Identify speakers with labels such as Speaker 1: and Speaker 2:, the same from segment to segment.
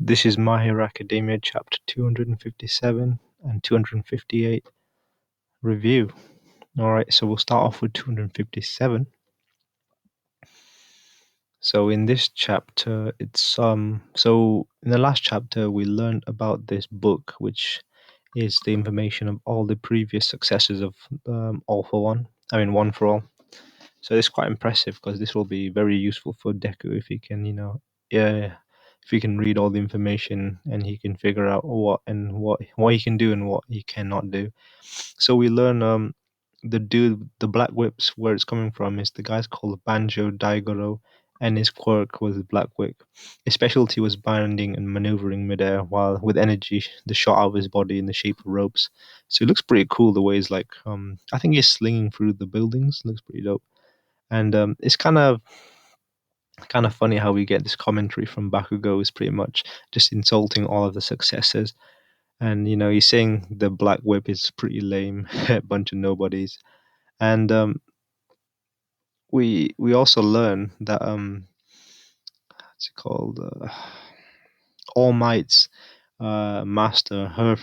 Speaker 1: This is My Hero Academia chapter 257 and 258 review. Alright, so we'll start off with 257. So in this chapter, so in the last chapter we learned about this book, which is the information of all the previous successors of All for One. One for All. So it's quite impressive because this will be very useful for Deku if he can, if he can read all the information and he can figure out what he can do and what he cannot do. So we learn the black whips, where it's coming from is the guy's called Banjo Daigoro, and his quirk was black whip. His specialty was binding and maneuvering midair while with energy the shot out of his body in the shape of ropes. So it looks pretty cool the way he's like I think he's slinging through the buildings. Looks pretty dope. And it's kind of funny how we get this commentary from Bakugo is pretty much just insulting all of the successors. And he's saying the Black Whip is pretty lame, a bunch of nobodies. And we also learn that what's it called? All Might's master, her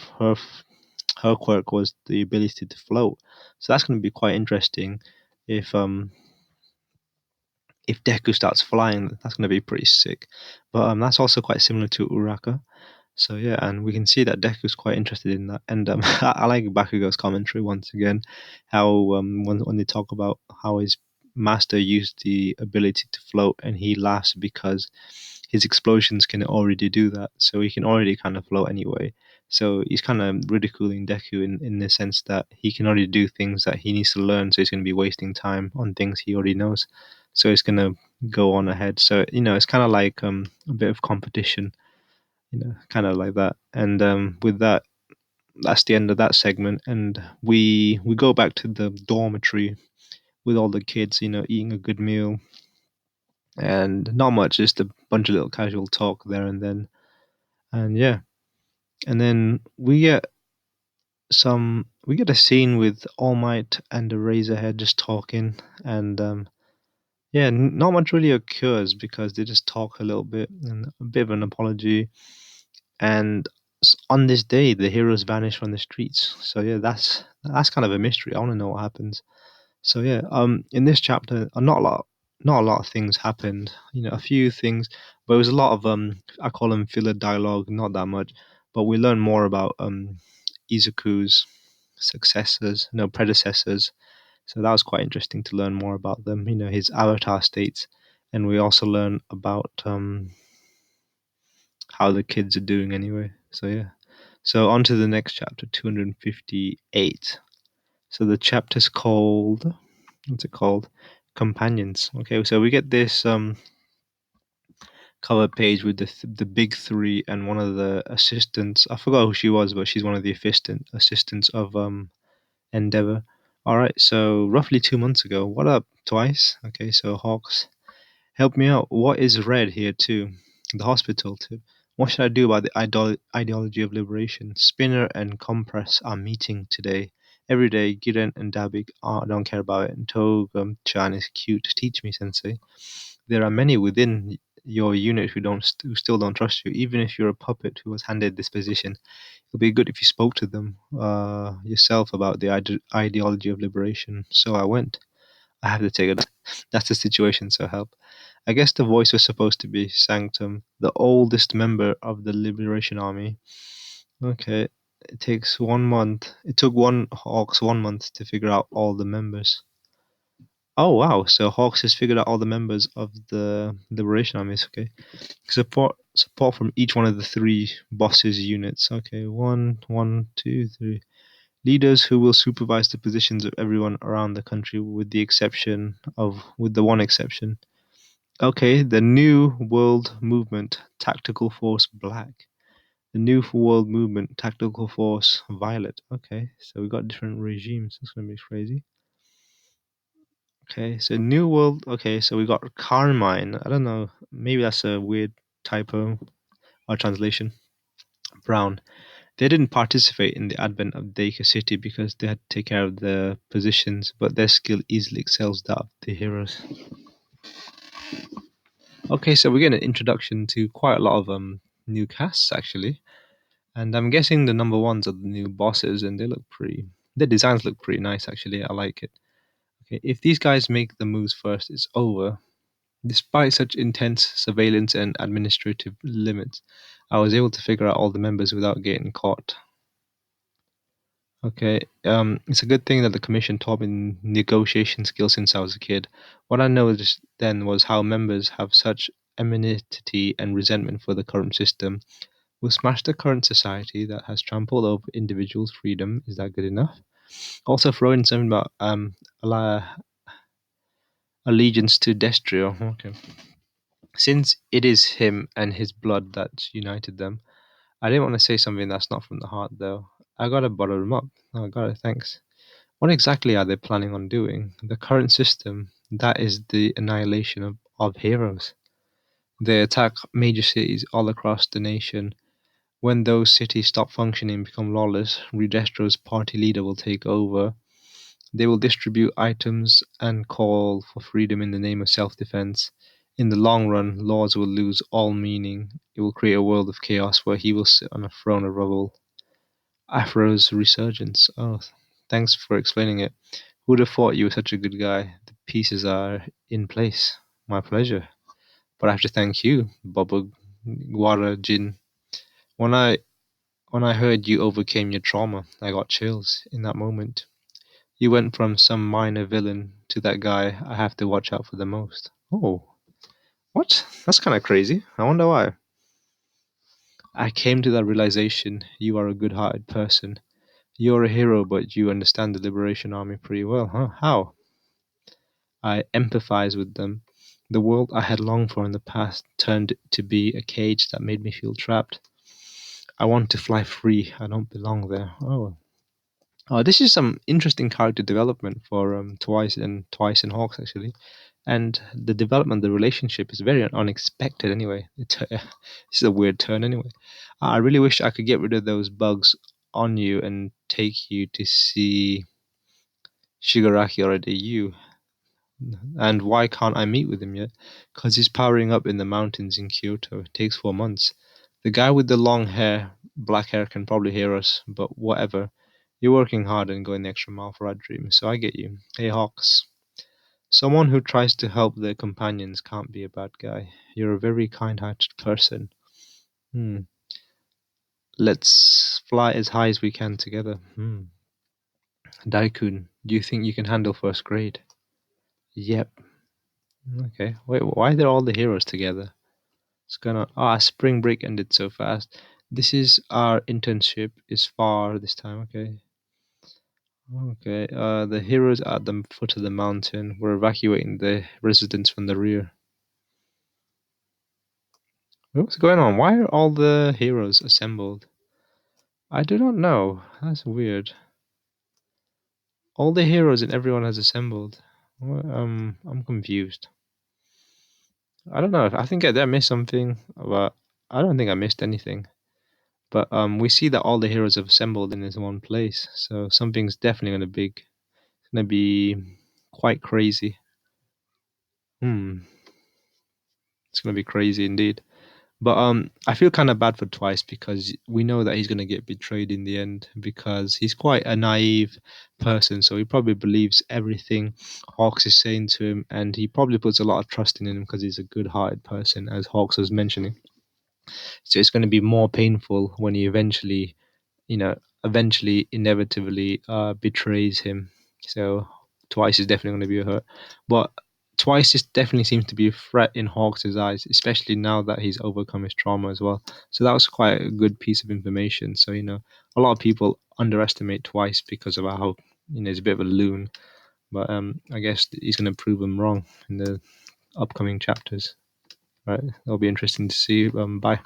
Speaker 1: quirk was the ability to float. So that's going to be quite interesting if Deku starts flying. That's going to be pretty sick. But that's also quite similar to Uraka. So yeah, and we can see that Deku's quite interested in that. And I like Bakugo's commentary once again, how when they talk about how his master used the ability to float, and he laughs because his explosions can already do that, so he can already kind of float anyway. So he's kind of ridiculing Deku in the sense that he can already do things that he needs to learn, so he's going to be wasting time on things he already knows. So he's going to go on ahead. So it's kind of like a bit of competition, kind of like that. And with that, that's the end of that segment. And we go back to the dormitory with all the kids, eating a good meal, and not much, just a bunch of little casual talk there and then. And yeah, and then we get a scene with All Might and the Razorhead just talking, and yeah, not much really occurs because they just talk a little bit and a bit of an apology. And on this day, the heroes vanish from the streets. So yeah, that's kind of a mystery. I want to know what happens. So yeah, in this chapter, not a lot of things happened. A few things, but it was a lot of I call them filler dialogue. Not that much, but we learn more about Izuku's successors, no predecessors. So that was quite interesting to learn more about them. His avatar states, and we also learn about how the kids are doing anyway. So yeah. So on to the next chapter, 258. So the chapter's called, what's it called? Companions. Okay, so we get this cover page with the big three and one of the assistants. I forgot who she was, but she's one of the assistants of Endeavor. All right, so roughly 2 months ago. What up, Twice? Okay, so Hawks, help me out. What is red here too? The hospital too. What should I do about the ideology of liberation? Spinner and Compress are meeting today. Every day, Giren and Dabik don't care about it. And Tog-chan is cute. Teach me, Sensei. There are many within your unit who still don't trust you. Even if you're a puppet who was handed this position, it would be good if you spoke to them yourself about the ideology of liberation. So I went. I have to take it. That's the situation, so help. I guess the voice was supposed to be Sanctum, the oldest member of the Liberation Army. Okay, it took one Hawks 1 month to figure out all the members. Oh wow, so Hawks has figured out all the members of the Liberation Armies. Okay, support from each one of the three bosses units. Okay, one, two, three. Leaders who will supervise the positions of everyone around the country with the one exception. Okay, the New World Movement Tactical Force Black. The New World Movement Tactical Force Violet. Okay, so we got different regimes. That's gonna be crazy. Okay, so New World. Okay, so we got Carmine. I don't know. Maybe that's a weird typo or translation. Brown. They didn't participate in the advent of Dacre City because they had to take care of their positions, but their skill easily excels that of the heroes. Okay, so we get an introduction to quite a lot of new casts actually, and I'm guessing the number ones are the new bosses, and they look pretty. The designs look pretty nice actually. I like it. Okay, if these guys make the moves first, it's over. Despite such intense surveillance and administrative limits, I was able to figure out all the members without getting caught. Okay, it's a good thing that the commission taught me negotiation skills since I was a kid. What I noticed then was how members have such enmity and resentment for the current system. We'll smash the current society that has trampled over individuals' freedom. Is that good enough? Also, throw in something about allegiance to Destrio. Okay, since it is him and his blood that's united them. I didn't want to say something that's not from the heart, though. I gotta butter him up. Oh, I got it. Thanks. What exactly are they planning on doing? The current system, that is the annihilation of heroes. They attack major cities all across the nation. When those cities stop functioning and become lawless, Redestro's party leader will take over. They will distribute items and call for freedom in the name of self defense. In the long run, laws will lose all meaning. It will create a world of chaos where he will sit on a throne of rubble. Afro's resurgence. Oh, thanks for explaining it. Who'd have thought you were such a good guy? The pieces are in place. My pleasure. But I have to thank you, Baba Guara Jin. When I when I heard you overcame your trauma, I got chills in that moment. You went from some minor villain to that guy I have to watch out for the most. Oh, what? That's kind of crazy. I wonder why. I came to that realization you are a good hearted person. You're a hero, but you understand the Liberation Army pretty well, huh? How? I empathize with them. The world I had longed for in the past turned to be a cage that made me feel trapped. I want to fly free. I don't belong there. Oh, this is some interesting character development for Twice and Hawks actually, and the development, the relationship is very unexpected. Anyway, this is a weird turn. Anyway, I really wish I could get rid of those bugs on you and take you to see Shigaraki already. You and why can't I meet with him yet? Because he's powering up in the mountains in Kyoto. It takes 4 months. The guy with the long hair, black hair, can probably hear us, but whatever. You're working hard and going the extra mile for our dreams, so I get you. Hey, Hawks. Someone who tries to help their companions can't be a bad guy. You're a very kind hearted person. Hmm. Let's fly as high as we can together. Daikun, do you think you can handle first grade? Yep. Okay. Wait, why are there all the heroes together? It's gonna spring break ended so fast. This is our internship is far this time, okay. Okay. The heroes at the foot of the mountain. We're evacuating the residents from the rear. What's going on? Why are all the heroes assembled? I do not know. That's weird. All the heroes and everyone has assembled. I'm confused. I don't know. I think I missed something, but I don't think I missed anything. But we see that all the heroes have assembled in this one place, so something's definitely gonna be quite crazy. Hmm, it's gonna be crazy indeed. But I feel kind of bad for Twice because we know that he's gonna get betrayed in the end because he's quite a naive person, so he probably believes everything Hawks is saying to him, and he probably puts a lot of trust in him because he's a good-hearted person, as Hawks was mentioning. So it's going to be more painful when he eventually, inevitably betrays him. So Twice is definitely going to be a hurt. But Twice is definitely seems to be a threat in Hawks' eyes, especially now that he's overcome his trauma as well. So that was quite a good piece of information. So, a lot of people underestimate Twice because of how, he's a bit of a loon. But I guess he's going to prove them wrong in the upcoming chapters. Right? It'll be interesting to see. Bye.